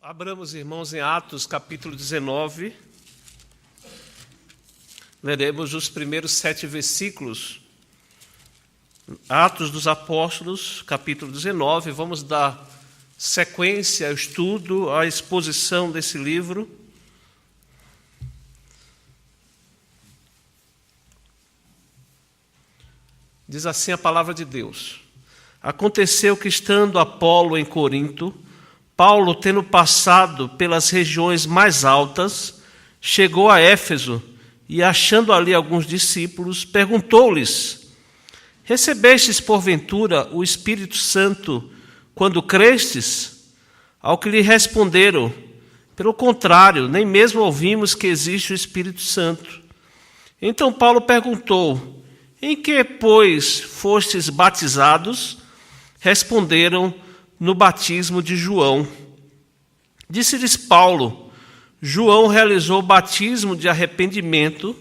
Abramos, irmãos, em Atos, capítulo 19. Leremos os primeiros 7 versículos. Atos dos Apóstolos, capítulo 19. Vamos dar sequência ao estudo, à exposição desse livro. Diz assim a palavra de Deus: Aconteceu que, estando Apolo em Corinto, Paulo, tendo passado pelas regiões mais altas, chegou a Éfeso e, achando ali alguns discípulos, perguntou-lhes: Recebestes, porventura, o Espírito Santo quando crestes? Ao que lhe responderam: Pelo contrário, nem mesmo ouvimos que existe o Espírito Santo. Então Paulo perguntou: Em que, pois, fostes batizados? Responderam: No batismo de João. Disse-lhes Paulo: João realizou o batismo de arrependimento,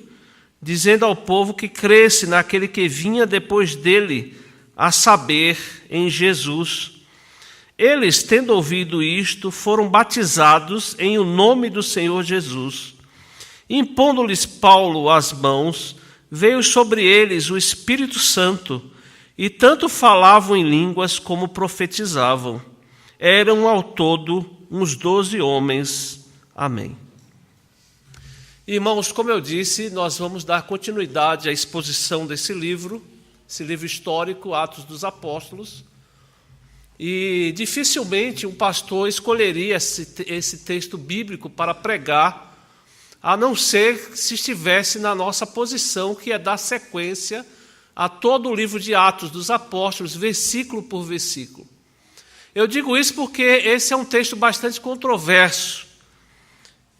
dizendo ao povo que cresce naquele que vinha depois dele, a saber, em Jesus. Eles, tendo ouvido isto, foram batizados em o nome do Senhor Jesus. Impondo-lhes Paulo as mãos, veio sobre eles o Espírito Santo, e tanto falavam em línguas como profetizavam. Eram ao todo uns 12 homens. Amém. Irmãos, como eu disse, nós vamos dar continuidade à exposição desse livro, esse livro histórico, Atos dos Apóstolos. E dificilmente um pastor escolheria esse texto bíblico para pregar, a não ser se estivesse na nossa posição, que é dar sequência a todo o livro de Atos dos Apóstolos, versículo por versículo. Eu digo isso porque esse é um texto bastante controverso.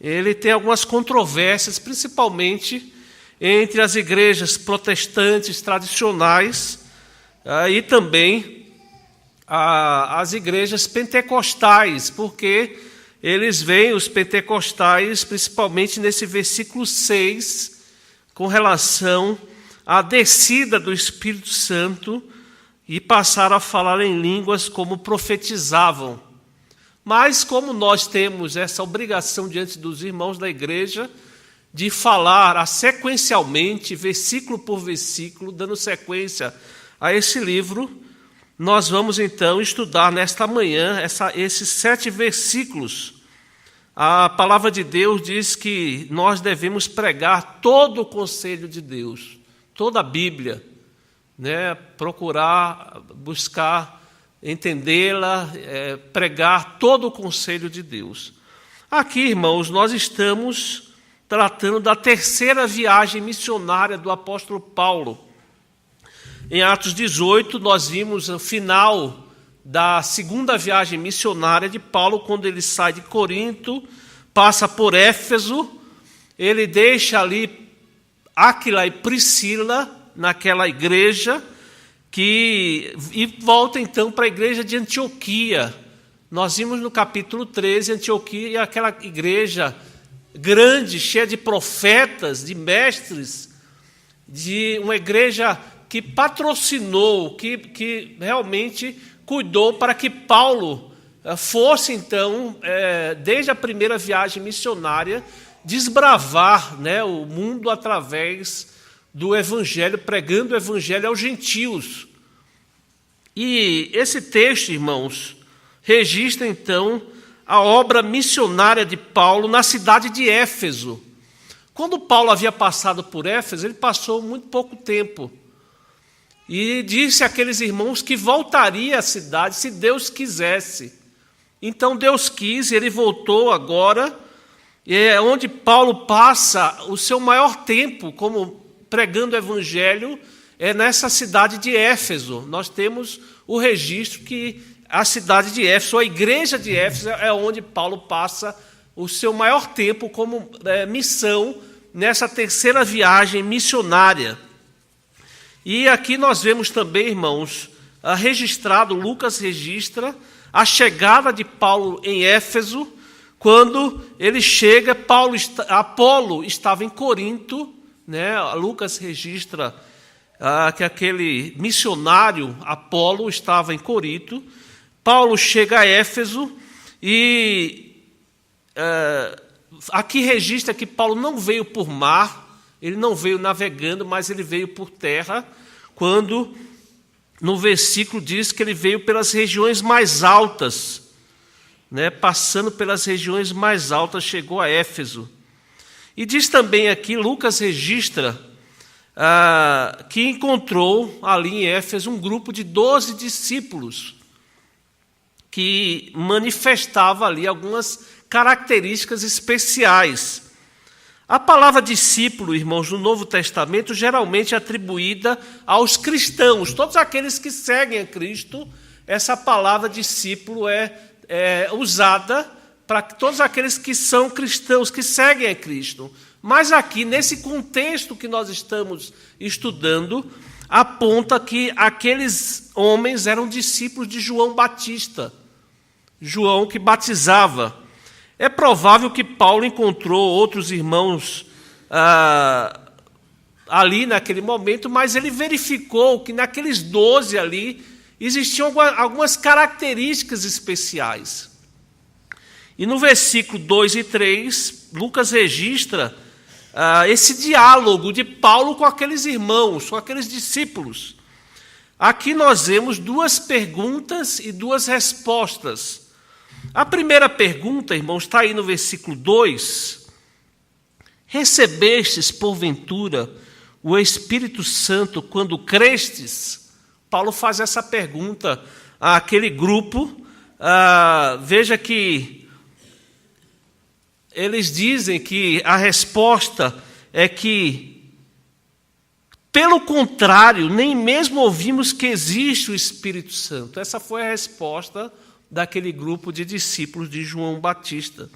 Ele tem algumas controvérsias, principalmente entre as igrejas protestantes tradicionais e também as igrejas pentecostais, porque eles veem os pentecostais, principalmente nesse versículo 6, com relação à descida do Espírito Santo, e passaram a falar em línguas como profetizavam. Mas como nós temos essa obrigação diante dos irmãos da igreja de falar sequencialmente, versículo por versículo, dando sequência a esse livro, nós vamos então estudar nesta manhã esses 7 versículos. A palavra de Deus diz que nós devemos pregar todo o conselho de Deus, toda a Bíblia, procurar, buscar entendê-la, pregar todo o conselho de Deus. Aqui, irmãos, nós estamos tratando da terceira viagem missionária do apóstolo Paulo. Em Atos 18, nós vimos o final da segunda viagem missionária de Paulo, quando ele sai de Corinto, passa por Éfeso, ele deixa ali Áquila e Priscila naquela igreja, e volta então para a igreja de Antioquia. Nós vimos no capítulo 13, Antioquia, aquela igreja grande, cheia de profetas, de mestres, de uma igreja que patrocinou, que realmente cuidou para que Paulo fosse, então, desde a primeira viagem missionária, desbravar o mundo através do Evangelho, pregando o Evangelho aos gentios. E esse texto, irmãos, registra, então, a obra missionária de Paulo na cidade de Éfeso. Quando Paulo havia passado por Éfeso, ele passou muito pouco tempo. E disse àqueles irmãos que voltaria à cidade se Deus quisesse. Então Deus quis, e ele voltou agora, onde Paulo passa o seu maior tempo como pregando o Evangelho, nessa cidade de Éfeso. Nós temos o registro que a cidade de Éfeso, a igreja de Éfeso, é onde Paulo passa o seu maior tempo como missão nessa terceira viagem missionária. E aqui nós vemos também, irmãos, registrado, Lucas registra a chegada de Paulo em Éfeso. Quando ele chega, Apolo estava em Corinto, Lucas registra que aquele missionário Apolo estava em Corinto. Paulo chega a Éfeso e aqui registra que Paulo não veio por mar, ele não veio navegando, mas ele veio por terra, quando no versículo diz que ele veio pelas regiões mais altas, né? Passando pelas regiões mais altas, chegou a Éfeso. E diz também aqui, Lucas registra que encontrou ali em Éfeso um grupo de 12 discípulos que manifestava ali algumas características especiais. A palavra discípulo, irmãos, no Novo Testamento, geralmente é atribuída aos cristãos, todos aqueles que seguem a Cristo. Essa palavra discípulo é usada para todos aqueles que são cristãos, que seguem a Cristo. Mas aqui, nesse contexto que nós estamos estudando, aponta que aqueles homens eram discípulos de João Batista, João que batizava. É provável que Paulo encontrou outros irmãos ali naquele momento, mas ele verificou que naqueles 12 ali existiam algumas características especiais. E no versículo 2 e 3, Lucas registra esse diálogo de Paulo com aqueles irmãos, com aqueles discípulos. Aqui nós vemos duas perguntas e duas respostas. A primeira pergunta, irmãos, está aí no versículo 2. Recebestes, porventura, o Espírito Santo quando crestes? Paulo faz essa pergunta àquele grupo. Veja que eles dizem que a resposta é que, pelo contrário, nem mesmo ouvimos que existe o Espírito Santo. Essa foi a resposta daquele grupo de discípulos de João Batista.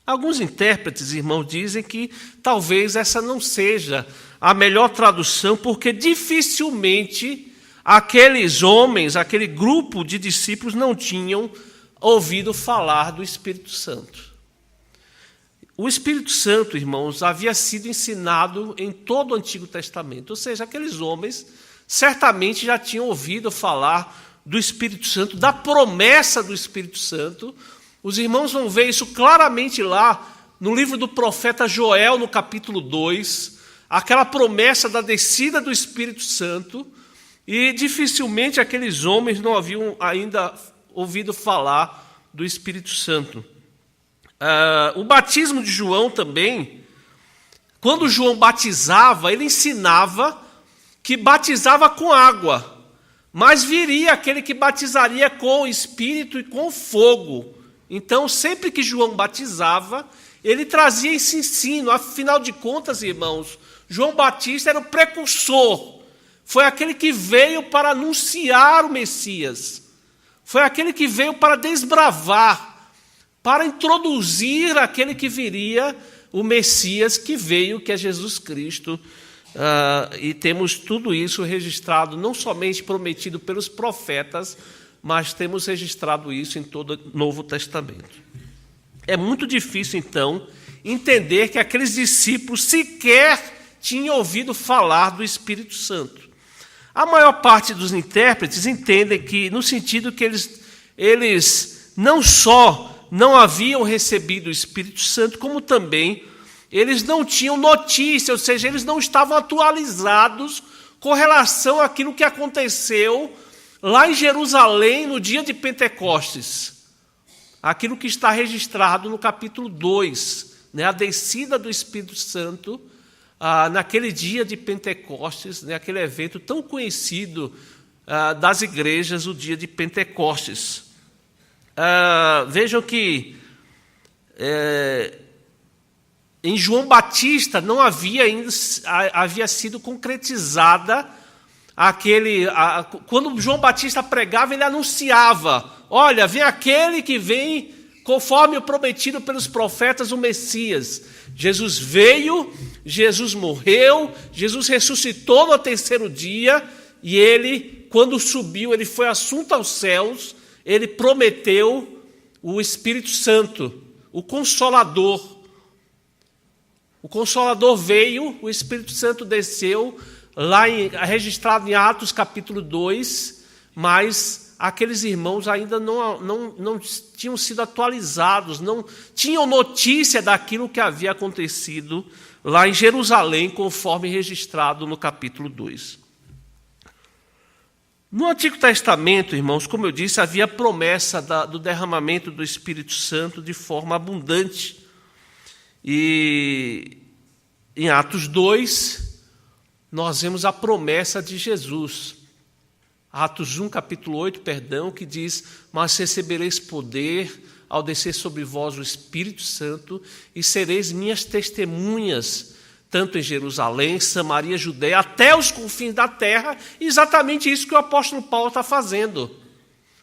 Alguns intérpretes, irmãos, dizem que talvez essa não seja a melhor tradução, porque dificilmente aqueles homens, aquele grupo de discípulos não tinham ouvido falar do Espírito Santo. O Espírito Santo, irmãos, havia sido ensinado em todo o Antigo Testamento, ou seja, aqueles homens certamente já tinham ouvido falar do Espírito Santo, da promessa do Espírito Santo. Os irmãos vão ver isso claramente lá no livro do profeta Joel, no capítulo 2, aquela promessa da descida do Espírito Santo, e dificilmente aqueles homens não haviam ainda ouvido falar do Espírito Santo. O batismo de João também, quando João batizava, ele ensinava que batizava com água, mas viria aquele que batizaria com o Espírito e com fogo. Então, sempre que João batizava, ele trazia esse ensino. Afinal de contas, irmãos, João Batista era o precursor. Foi aquele que veio para anunciar o Messias. Foi aquele que veio para desbravar, para introduzir aquele que viria, o Messias que veio, que é Jesus Cristo. E temos tudo isso registrado, não somente prometido pelos profetas, mas temos registrado isso em todo o Novo Testamento. É muito difícil, então, entender que aqueles discípulos sequer tinham ouvido falar do Espírito Santo. A maior parte dos intérpretes entendem que, no sentido que eles não só não haviam recebido o Espírito Santo, como também eles não tinham notícia, ou seja, eles não estavam atualizados com relação àquilo que aconteceu lá em Jerusalém no dia de Pentecostes. Aquilo que está registrado no capítulo 2, né, a descida do Espírito Santo naquele dia de Pentecostes, né, aquele evento tão conhecido das igrejas, o dia de Pentecostes. Vejam que em João Batista não havia sido concretizada quando João Batista pregava, ele anunciava: olha, vem aquele que vem conforme o prometido pelos profetas, o Messias. Jesus veio, Jesus morreu, Jesus ressuscitou no terceiro dia, e ele, quando subiu, ele foi assunto aos céus, ele prometeu o Espírito Santo, o Consolador. O Consolador veio, o Espírito Santo desceu, registrado em Atos capítulo 2, mas aqueles irmãos ainda não tinham sido atualizados, não tinham notícia daquilo que havia acontecido lá em Jerusalém, conforme registrado no capítulo 2. No Antigo Testamento, irmãos, como eu disse, havia promessa do derramamento do Espírito Santo de forma abundante. E em Atos 2, nós vemos a promessa de Jesus. Atos 1, capítulo 8, que diz: mas recebereis poder ao descer sobre vós o Espírito Santo, e sereis minhas testemunhas, tanto em Jerusalém, Samaria, Judeia, até os confins da terra. Exatamente isso que o apóstolo Paulo está fazendo,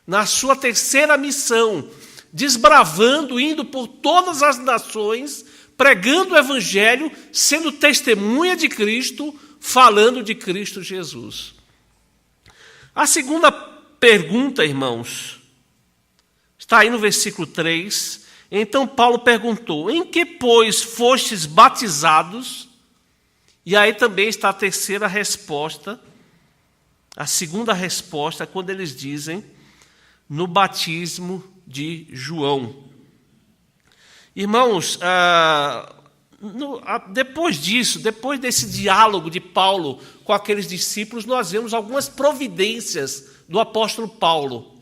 na sua terceira missão, desbravando, indo por todas as nações, pregando o Evangelho, sendo testemunha de Cristo, falando de Cristo Jesus. A segunda pergunta, irmãos, está aí no versículo 3. Então Paulo perguntou: em que, pois, fostes batizados? E aí também está a terceira resposta, a segunda resposta, quando eles dizem: no batismo de João. Irmãos, depois disso, depois desse diálogo de Paulo com aqueles discípulos, nós vemos algumas providências do apóstolo Paulo.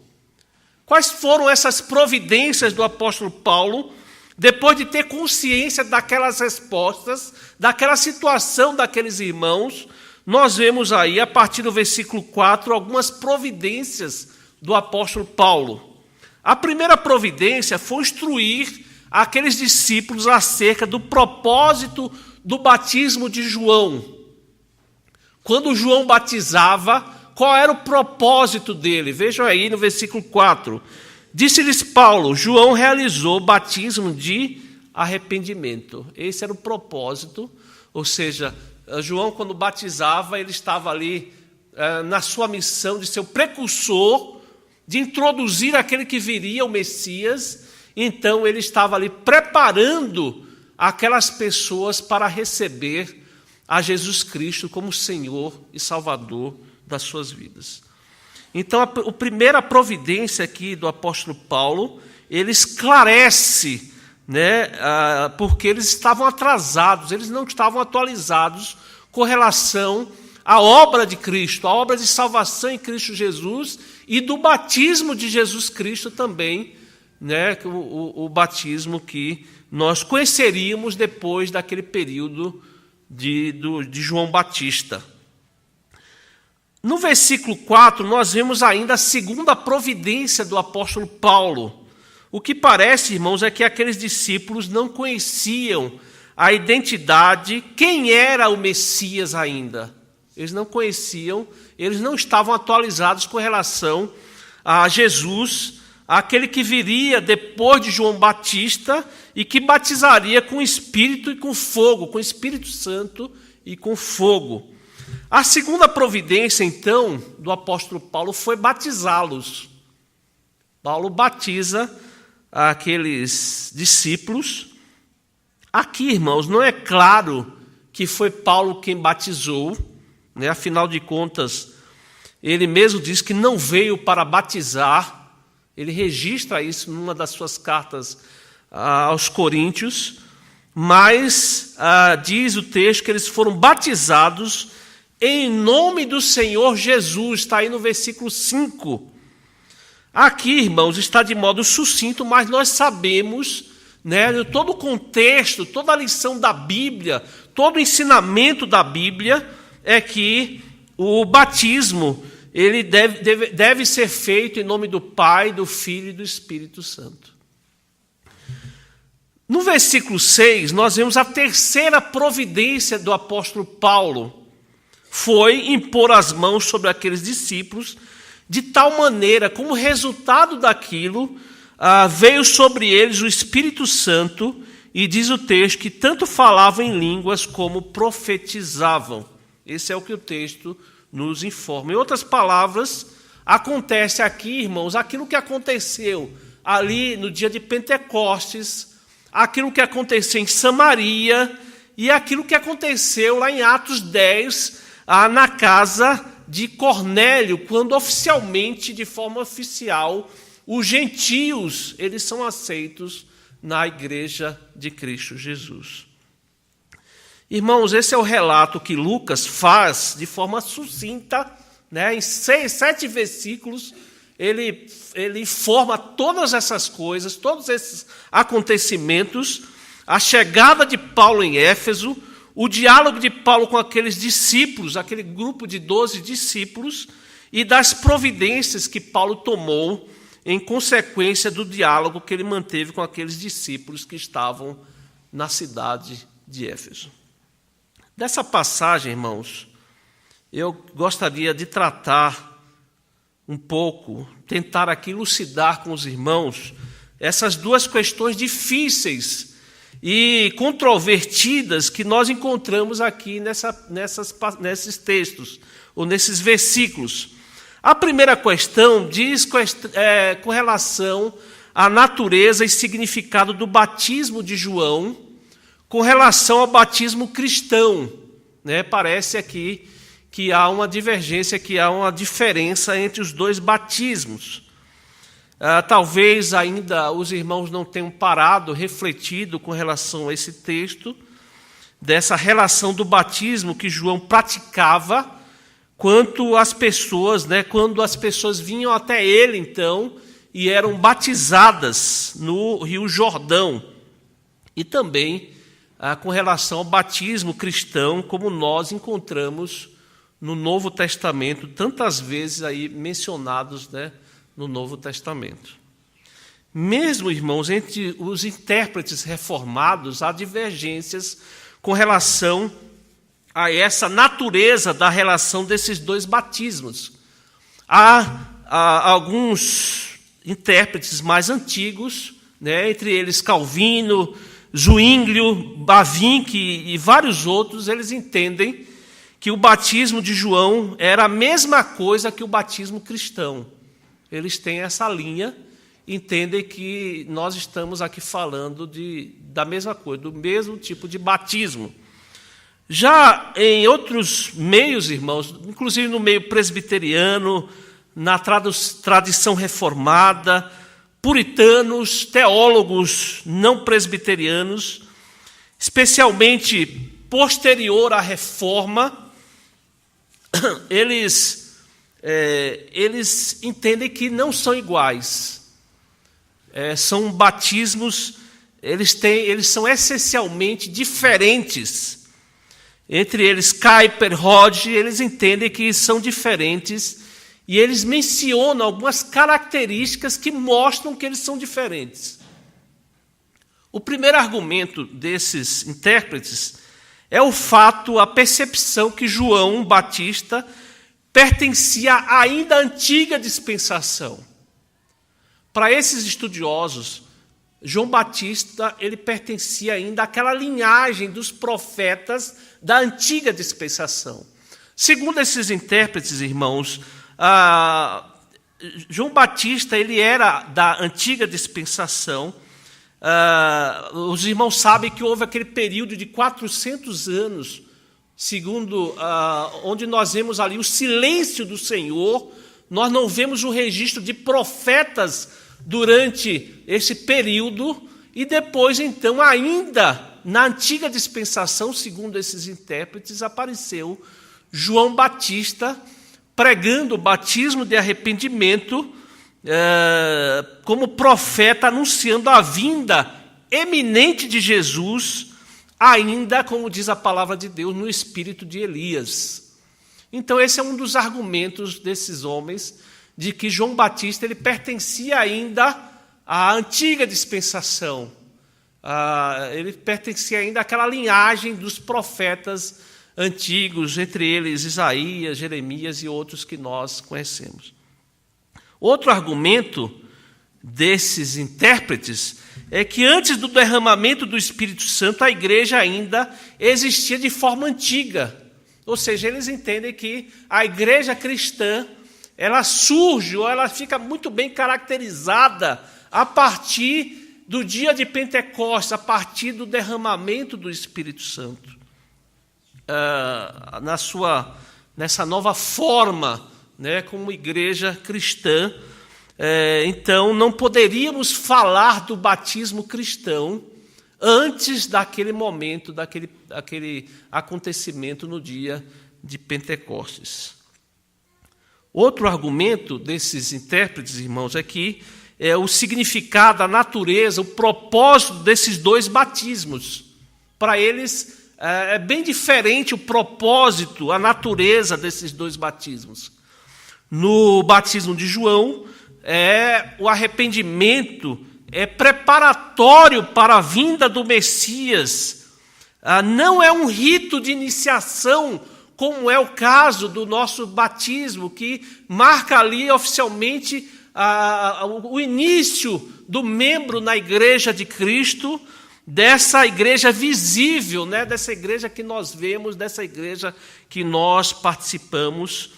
Quais foram essas providências do apóstolo Paulo, depois de ter consciência daquelas respostas, daquela situação daqueles irmãos? Nós vemos aí, a partir do versículo 4, algumas providências do apóstolo Paulo. A primeira providência foi instruir aqueles discípulos acerca do propósito do batismo de João. Quando João batizava, qual era o propósito dele? Vejam aí no versículo 4. Disse-lhes Paulo: João realizou o batismo de arrependimento. Esse era o propósito, ou seja, João, quando batizava, ele estava ali na sua missão de ser o precursor, de introduzir aquele que viria, o Messias. Então ele estava ali preparando aquelas pessoas para receber a Jesus Cristo como Senhor e Salvador das suas vidas. Então, a primeira providência aqui do apóstolo Paulo, ele esclarece, porque eles estavam atrasados, eles não estavam atualizados com relação à obra de Cristo, a obra de salvação em Cristo Jesus e do batismo de Jesus Cristo também, o batismo que nós conheceríamos depois daquele período de João Batista. No versículo 4, nós vemos ainda a segunda providência do apóstolo Paulo. O que parece, irmãos, é que aqueles discípulos não conheciam a identidade, quem era o Messias ainda. Eles não conheciam, eles não estavam atualizados com relação a Jesus, aquele que viria depois de João Batista e que batizaria com Espírito e com fogo, com Espírito Santo e com fogo. A segunda providência, então, do apóstolo Paulo foi batizá-los. Paulo batiza aqueles discípulos. Aqui, irmãos, não é claro que foi Paulo quem batizou, afinal de contas, ele mesmo diz que não veio para batizar. Ele registra isso numa das suas cartas aos Coríntios, mas diz o texto que eles foram batizados em nome do Senhor Jesus, está aí no versículo 5. Aqui, irmãos, está de modo sucinto, mas nós sabemos, todo o contexto, toda a lição da Bíblia, todo o ensinamento da Bíblia é que o batismo ele deve ser feito em nome do Pai, do Filho e do Espírito Santo. No versículo 6, nós vemos a terceira providência do apóstolo Paulo. Foi impor as mãos sobre aqueles discípulos, de tal maneira, como resultado daquilo, veio sobre eles o Espírito Santo, e diz o texto que tanto falavam em línguas como profetizavam. Esse é o que o texto nos informa. Em outras palavras, acontece aqui, irmãos, aquilo que aconteceu ali no dia de Pentecostes, aquilo que aconteceu em Samaria e aquilo que aconteceu lá em Atos 10, na casa de Cornélio, quando oficialmente, de forma oficial, os gentios, eles são aceitos na igreja de Cristo Jesus. Irmãos, esse é o relato que Lucas faz de forma sucinta, né? Em 7 versículos, ele informa todas essas coisas, todos esses acontecimentos, a chegada de Paulo em Éfeso, o diálogo de Paulo com aqueles discípulos, aquele grupo de 12 discípulos, e das providências que Paulo tomou em consequência do diálogo que ele manteve com aqueles discípulos que estavam na cidade de Éfeso. Dessa passagem, irmãos, eu gostaria de tratar um pouco, tentar aqui elucidar com os irmãos essas duas questões difíceis e controvertidas que nós encontramos aqui nesses textos, ou nesses versículos. A primeira questão diz com relação à natureza e significado do batismo de João, com relação ao batismo cristão, né? Parece aqui que há uma divergência, que há uma diferença entre os dois batismos. Talvez ainda os irmãos não tenham parado, refletido com relação a esse texto, dessa relação do batismo que João praticava, quanto às pessoas, né? Quando as pessoas vinham até ele, então, e eram batizadas no Rio Jordão. E também com relação ao batismo cristão, como nós encontramos no Novo Testamento, tantas vezes aí mencionados, né, no Novo Testamento. Mesmo, irmãos, entre os intérpretes reformados, há divergências com relação a essa natureza da relação desses dois batismos. Há alguns intérpretes mais antigos, né, entre eles Calvino, Zwinglio, Bavinck e vários outros, eles entendem que o batismo de João era a mesma coisa que o batismo cristão. Eles têm essa linha, entendem que nós estamos aqui falando da mesma coisa, do mesmo tipo de batismo. Já em outros meios, irmãos, inclusive no meio presbiteriano, na tradição reformada, puritanos, teólogos não presbiterianos, especialmente posterior à reforma, eles entendem que não são iguais. São batismos, eles são essencialmente diferentes. Entre eles, Kuyper, Hodge, eles entendem que são diferentes e eles mencionam algumas características que mostram que eles são diferentes. O primeiro argumento desses intérpretes é o fato, a percepção que João Batista pertencia ainda à antiga dispensação. Para esses estudiosos, João Batista ele pertencia ainda àquela linhagem dos profetas da antiga dispensação. Segundo esses intérpretes, irmãos, João Batista ele era da antiga dispensação. Os irmãos sabem que houve aquele período de 400 anos, segundo onde nós vemos ali o silêncio do Senhor. Nós não vemos o registro de profetas durante esse período, e depois, então, ainda na antiga dispensação, segundo esses intérpretes, apareceu João Batista pregando o batismo de arrependimento, como profeta, anunciando a vinda eminente de Jesus, ainda, como diz a palavra de Deus, no espírito de Elias. Então, esse é um dos argumentos desses homens, de que João Batista ele pertencia ainda à antiga dispensação. Ele pertencia ainda àquela linhagem dos profetas antigos, entre eles Isaías, Jeremias e outros que nós conhecemos. Outro argumento desses intérpretes é que antes do derramamento do Espírito Santo, a igreja ainda existia de forma antiga. Ou seja, eles entendem que a igreja cristã ela surge, ou ela fica muito bem caracterizada a partir do dia de Pentecostes, a partir do derramamento do Espírito Santo. nessa nova forma, né, como igreja cristã. Então, não poderíamos falar do batismo cristão antes daquele momento, daquele acontecimento no dia de Pentecostes. Outro argumento desses intérpretes, irmãos, é que o significado, a natureza, o propósito desses dois batismos. Para eles, é bem diferente o propósito, a natureza desses dois batismos. No batismo de João, o arrependimento é preparatório para a vinda do Messias. Não é um rito de iniciação, como é o caso do nosso batismo, que marca ali oficialmente o início do membro na igreja de Cristo, dessa igreja visível, né? Dessa igreja que nós vemos, dessa igreja que nós participamos.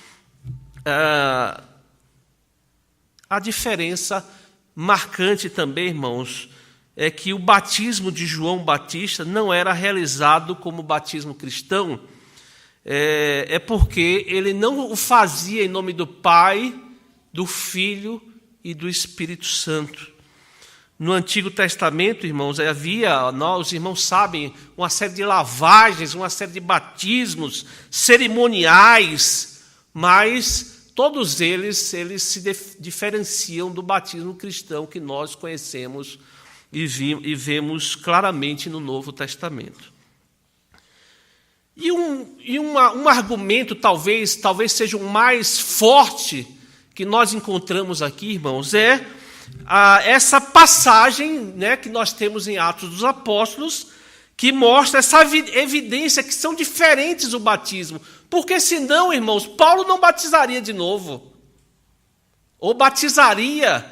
A diferença marcante também, irmãos, é que o batismo de João Batista não era realizado como batismo cristão, porque ele não o fazia em nome do Pai, do Filho e do Espírito Santo. No Antigo Testamento, irmãos, os irmãos sabem, uma série de lavagens, uma série de batismos cerimoniais, mas todos eles se diferenciam do batismo cristão que nós conhecemos e vemos claramente no Novo Testamento. E um argumento, talvez seja o mais forte que nós encontramos aqui, irmãos, essa passagem, né, que nós temos em Atos dos Apóstolos, que mostra essa evidência que são diferentes o batismo. Porque senão, irmãos, Paulo não batizaria de novo. Ou batizaria,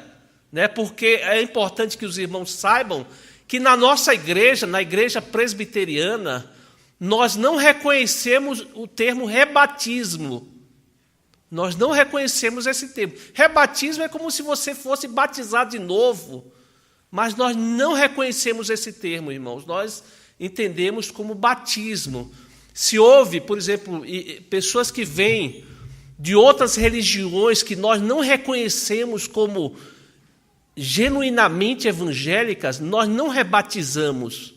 né, porque é importante que os irmãos saibam que na nossa igreja, na igreja presbiteriana, nós não reconhecemos o termo rebatismo. Nós não reconhecemos esse termo. Rebatismo é como se você fosse batizado de novo, mas nós não reconhecemos esse termo, irmãos. Nós entendemos como batismo. Se houve, por exemplo, pessoas que vêm de outras religiões que nós não reconhecemos como genuinamente evangélicas, nós não rebatizamos.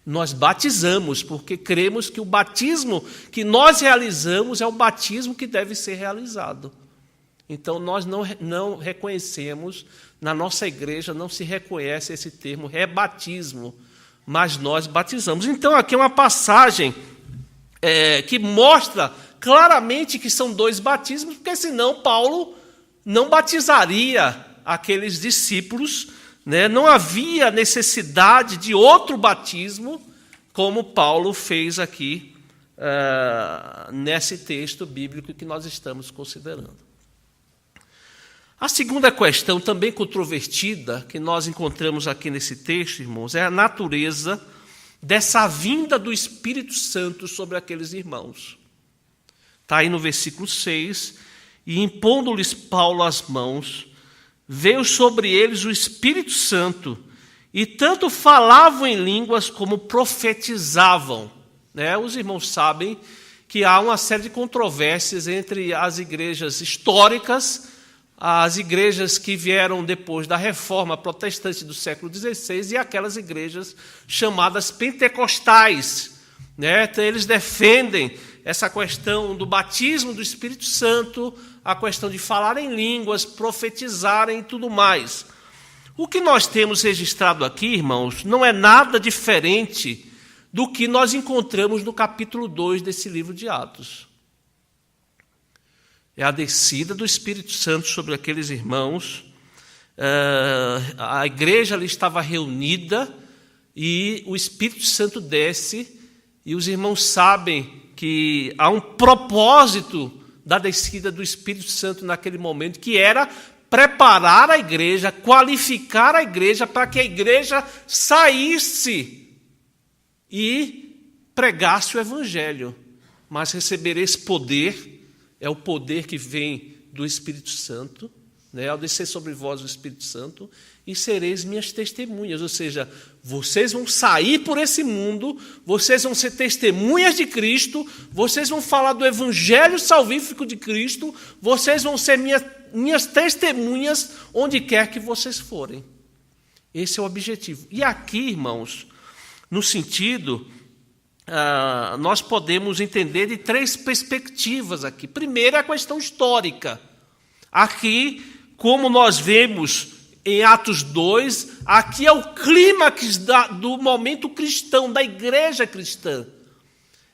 Nós batizamos, porque cremos que o batismo que nós realizamos é o batismo que deve ser realizado. Então, nós não reconhecemos, na nossa igreja não se reconhece esse termo rebatismo, mas nós batizamos. Então, aqui é uma passagem que mostra claramente que são dois batismos, porque senão Paulo não batizaria aqueles discípulos, né? Não havia necessidade de outro batismo, como Paulo fez aqui nesse texto bíblico que nós estamos considerando. A segunda questão, também controvertida, que nós encontramos aqui nesse texto, irmãos, é a natureza dessa vinda do Espírito Santo sobre aqueles irmãos. Está aí no versículo 6, e impondo-lhes Paulo as mãos, veio sobre eles o Espírito Santo, e tanto falavam em línguas como profetizavam. Os irmãos sabem que há uma série de controvérsias entre as igrejas históricas, as igrejas que vieram depois da reforma protestante do século XVI e aquelas igrejas chamadas pentecostais. Então, eles defendem essa questão do batismo do Espírito Santo, a questão de falar em línguas, profetizarem e tudo mais. O que nós temos registrado aqui, irmãos, não é nada diferente do que nós encontramos no capítulo 2 desse livro de Atos. É a descida do Espírito Santo sobre aqueles irmãos. A igreja ali estava reunida e o Espírito Santo desce, e os irmãos sabem que há um propósito da descida do Espírito Santo naquele momento, que era preparar a igreja, qualificar a igreja para que a igreja saísse e pregasse o Evangelho. Mas receber esse poder é o poder que vem do Espírito Santo, ao descer sobre vós o Espírito Santo, e sereis minhas testemunhas. Ou seja, vocês vão sair por esse mundo, vocês vão ser testemunhas de Cristo, vocês vão falar do evangelho salvífico de Cristo, vocês vão ser minhas testemunhas onde quer que vocês forem. Esse é o objetivo. E aqui, irmãos, no sentido, nós podemos entender de 3 perspectivas aqui. Primeiro, a questão histórica. Aqui, como nós vemos em Atos 2, aqui é o clímax do momento cristão, da igreja cristã.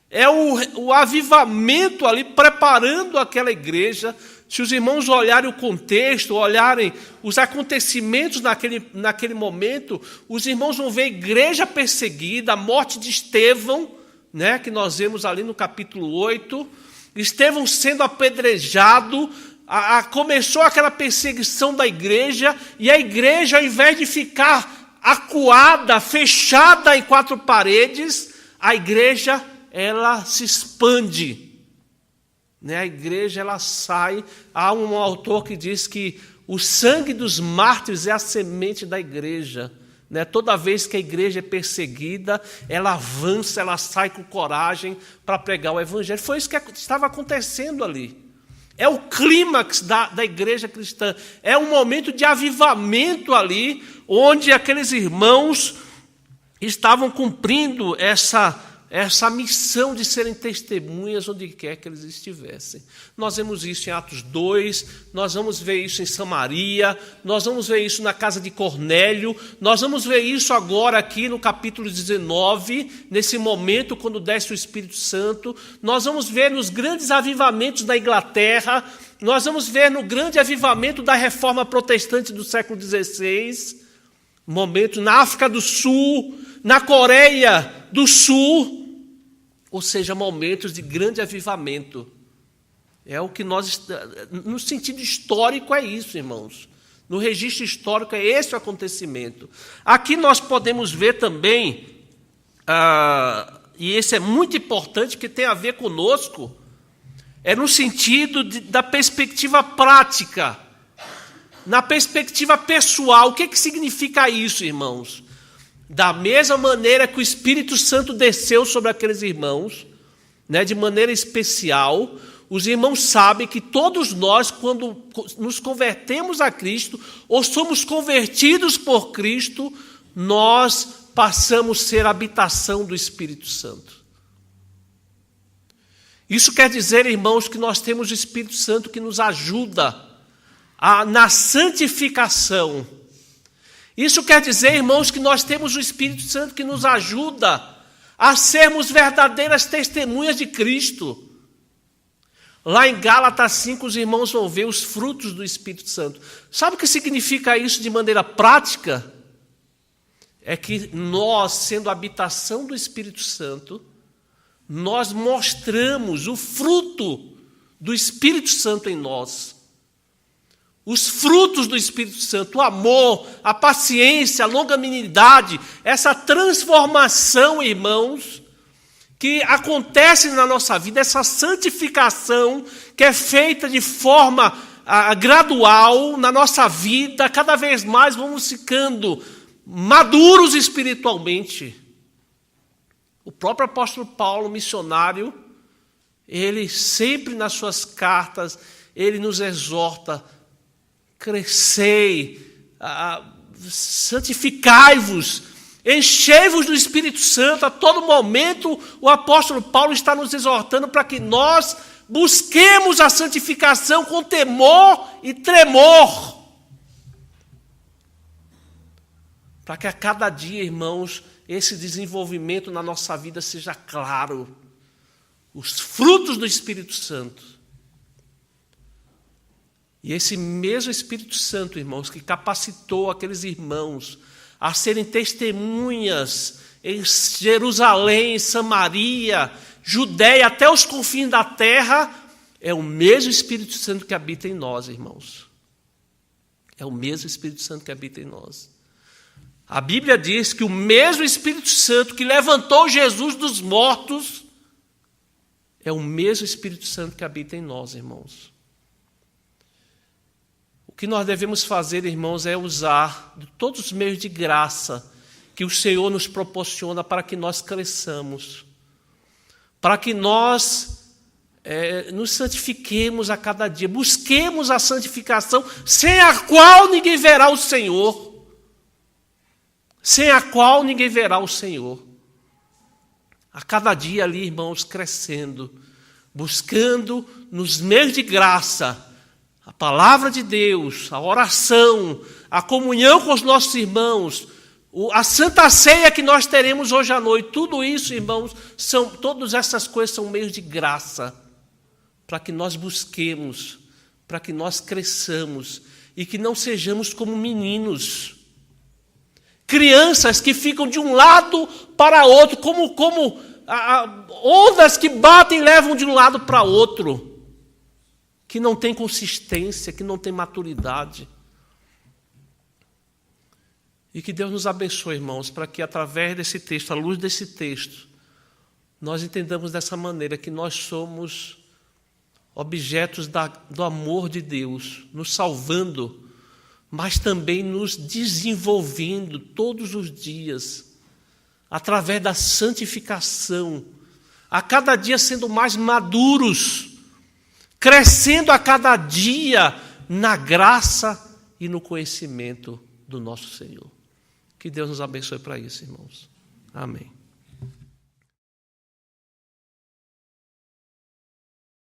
É o avivamento ali, preparando aquela igreja. Se os irmãos olharem o contexto, olharem os acontecimentos naquele momento, os irmãos vão ver a igreja perseguida, a morte de Estevão, né, que nós vemos ali no capítulo 8, Estevão sendo apedrejado, começou aquela perseguição da igreja, e a igreja, ao invés de ficar acuada, fechada em 4 paredes, a igreja, ela se expande. Né? A igreja, ela sai. Há um autor que diz que o sangue dos mártires é a semente da igreja. Né? Toda vez que a igreja é perseguida, ela avança, ela sai com coragem para pregar o evangelho. Foi isso que estava acontecendo ali. É o clímax da igreja cristã. É um momento de avivamento ali, onde aqueles irmãos estavam cumprindo essa missão de serem testemunhas onde quer que eles estivessem. Nós vemos isso em Atos 2, nós vamos ver isso em Samaria, nós vamos ver isso na casa de Cornélio, nós vamos ver isso agora aqui no capítulo 19, nesse momento quando desce o Espírito Santo, nós vamos ver nos grandes avivamentos da Inglaterra, nós vamos ver no grande avivamento da Reforma Protestante do século XVI, momento na África do Sul, na Coreia do Sul, ou seja, momentos de grande avivamento. É o que no sentido histórico é isso, irmãos. No registro histórico é esse o acontecimento. Aqui nós podemos ver também, e esse é muito importante, que tem a ver conosco, é no sentido da perspectiva prática, na perspectiva pessoal. O que significa isso, irmãos? Da mesma maneira que o Espírito Santo desceu sobre aqueles irmãos, né, de maneira especial, os irmãos sabem que todos nós, quando nos convertemos a Cristo, ou somos convertidos por Cristo, nós passamos a ser a habitação do Espírito Santo. Isso quer dizer, irmãos, que nós temos o Espírito Santo que nos ajuda na santificação. Isso quer dizer, irmãos, que nós temos o Espírito Santo que nos ajuda a sermos verdadeiras testemunhas de Cristo. Lá em Gálatas 5, os irmãos vão ver os frutos do Espírito Santo. Sabe o que significa isso de maneira prática? É que nós, sendo a habitação do Espírito Santo, nós mostramos o fruto do Espírito Santo em nós. Os frutos do Espírito Santo, o amor, a paciência, a longanimidade, essa transformação, irmãos, que acontece na nossa vida, essa santificação que é feita de forma gradual na nossa vida, cada vez mais vamos ficando maduros espiritualmente. O próprio apóstolo Paulo, missionário, ele sempre nas suas cartas, ele nos exorta: crescei, santificai-vos, enchei-vos do Espírito Santo. A todo momento o apóstolo Paulo está nos exortando para que nós busquemos a santificação com temor e tremor. Para que a cada dia, irmãos, esse desenvolvimento na nossa vida seja claro. Os frutos do Espírito Santo. E esse mesmo Espírito Santo, irmãos, que capacitou aqueles irmãos a serem testemunhas em Jerusalém, Samaria, Judéia, até os confins da terra, é o mesmo Espírito Santo que habita em nós, irmãos. É o mesmo Espírito Santo que habita em nós. A Bíblia diz que o mesmo Espírito Santo que levantou Jesus dos mortos é o mesmo Espírito Santo que habita em nós, irmãos. O que nós devemos fazer, irmãos, é usar de todos os meios de graça que o Senhor nos proporciona para que nós cresçamos, para que nós nos santifiquemos a cada dia, busquemos a santificação, sem a qual ninguém verá o Senhor. Sem a qual ninguém verá o Senhor. A cada dia ali, irmãos, crescendo, buscando nos meios de graça, a palavra de Deus, a oração, a comunhão com os nossos irmãos, a santa ceia que nós teremos hoje à noite, tudo isso, irmãos, todas essas coisas são meios de graça, para que nós busquemos, para que nós cresçamos e que não sejamos como meninos, crianças que ficam de um lado para outro, como ondas que batem e levam de um lado para outro, que não tem consistência, que não tem maturidade. E que Deus nos abençoe, irmãos, para que através desse texto, à luz desse texto, nós entendamos dessa maneira que nós somos objetos do amor de Deus, nos salvando, mas também nos desenvolvendo todos os dias, através da santificação, a cada dia sendo mais maduros, crescendo a cada dia na graça e no conhecimento do nosso Senhor. Que Deus nos abençoe para isso, irmãos. Amém.